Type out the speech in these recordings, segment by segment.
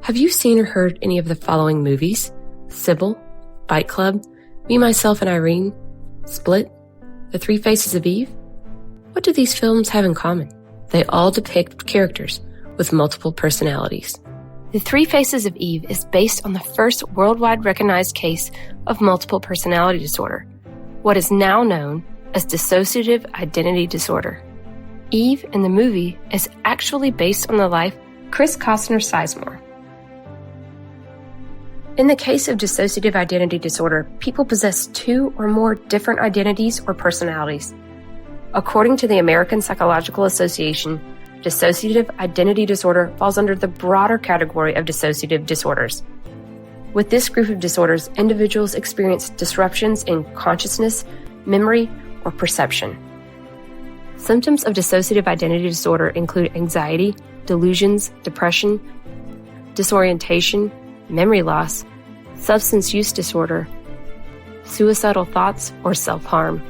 Have you seen or heard any of the following movies? Sybil, Fight Club, Me, Myself, and Irene, Split, The Three Faces of Eve? What do these films have in common? They all depict characters with multiple personalities. The Three Faces of Eve is based on the first worldwide recognized case of multiple personality disorder, what is now known as dissociative identity disorder. Eve in the movie is actually based on the life of Chris Costner Sizemore. In the case of dissociative identity disorder, people possess two or more different identities or personalities. According to the American Psychological Association, dissociative identity disorder falls under the broader category of dissociative disorders. With this group of disorders, individuals experience disruptions in consciousness, memory, or perception. Symptoms of dissociative identity disorder include anxiety, delusions, depression, disorientation, memory loss, substance use disorder, suicidal thoughts, or self-harm.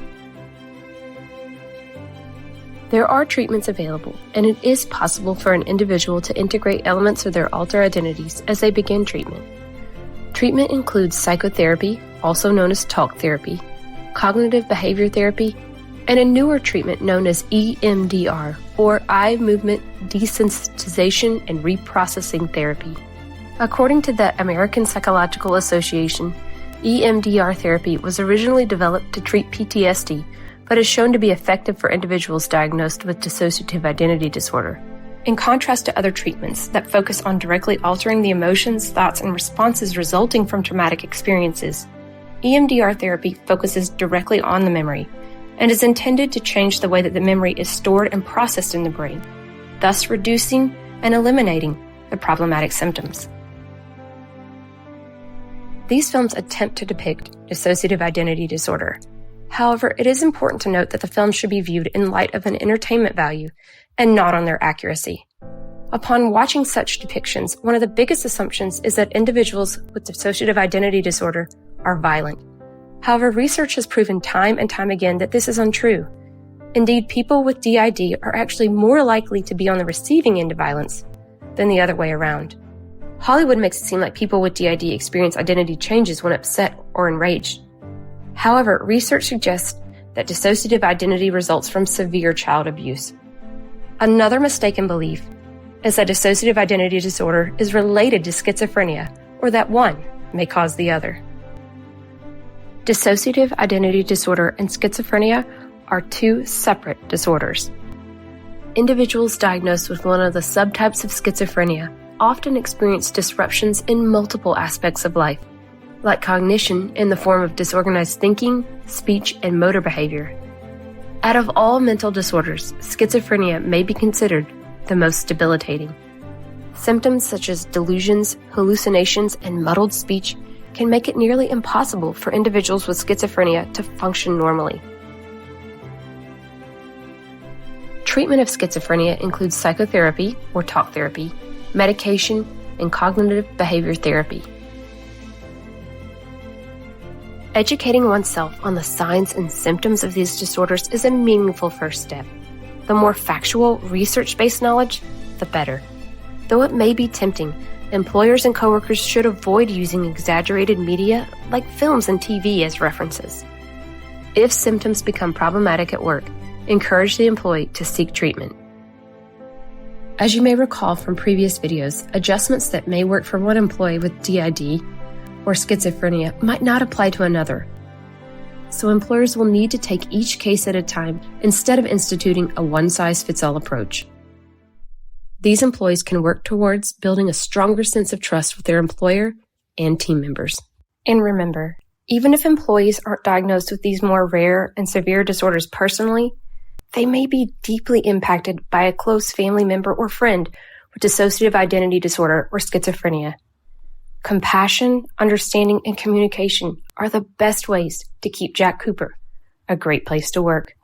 There are treatments available, and it is possible for an individual to integrate elements of their alter identities as they begin treatment. Treatment includes psychotherapy, also known as talk therapy, cognitive behavior therapy, and a newer treatment known as EMDR, or eye movement desensitization and reprocessing therapy. According to the American Psychological Association, EMDR therapy was originally developed to treat PTSD, but is shown to be effective for individuals diagnosed with dissociative identity disorder. In contrast to other treatments that focus on directly altering the emotions, thoughts, and responses resulting from traumatic experiences, EMDR therapy focuses directly on the memory and is intended to change the way that the memory is stored and processed in the brain, thus reducing and eliminating the problematic symptoms. These films attempt to depict dissociative identity disorder. However, it is important to note that the films should be viewed in light of an entertainment value and not on their accuracy. Upon watching such depictions, one of the biggest assumptions is that individuals with dissociative identity disorder are violent. However, research has proven time and time again that this is untrue. Indeed, people with DID are actually more likely to be on the receiving end of violence than the other way around. Hollywood makes it seem like people with DID experience identity changes when upset or enraged. However, research suggests that dissociative identity results from severe child abuse. Another mistaken belief is that dissociative identity disorder is related to schizophrenia, or that one may cause the other. Dissociative identity disorder and schizophrenia are two separate disorders. Individuals diagnosed with one of the subtypes of schizophrenia often experience disruptions in multiple aspects of life, like cognition in the form of disorganized thinking, speech, and motor behavior. Out of all mental disorders, schizophrenia may be considered the most debilitating. Symptoms such as delusions, hallucinations, and muddled speech can make it nearly impossible for individuals with schizophrenia to function normally. Treatment of schizophrenia includes psychotherapy, or talk therapy, medication, and cognitive behavior therapy. Educating oneself on the signs and symptoms of these disorders is a meaningful first step. The more factual, research-based knowledge, the better. Though it may be tempting, employers and coworkers should avoid using exaggerated media like films and TV as references. If symptoms become problematic at work, encourage the employee to seek treatment. As you may recall from previous videos, adjustments that may work for one employee with DID or schizophrenia might not apply to another. So employers will need to take each case at a time instead of instituting a one-size-fits-all approach. These employees can work towards building a stronger sense of trust with their employer and team members. And remember, even if employees aren't diagnosed with these more rare and severe disorders personally, they may be deeply impacted by a close family member or friend with dissociative identity disorder or schizophrenia. Compassion, understanding, and communication are the best ways to keep Jack Cooper a great place to work.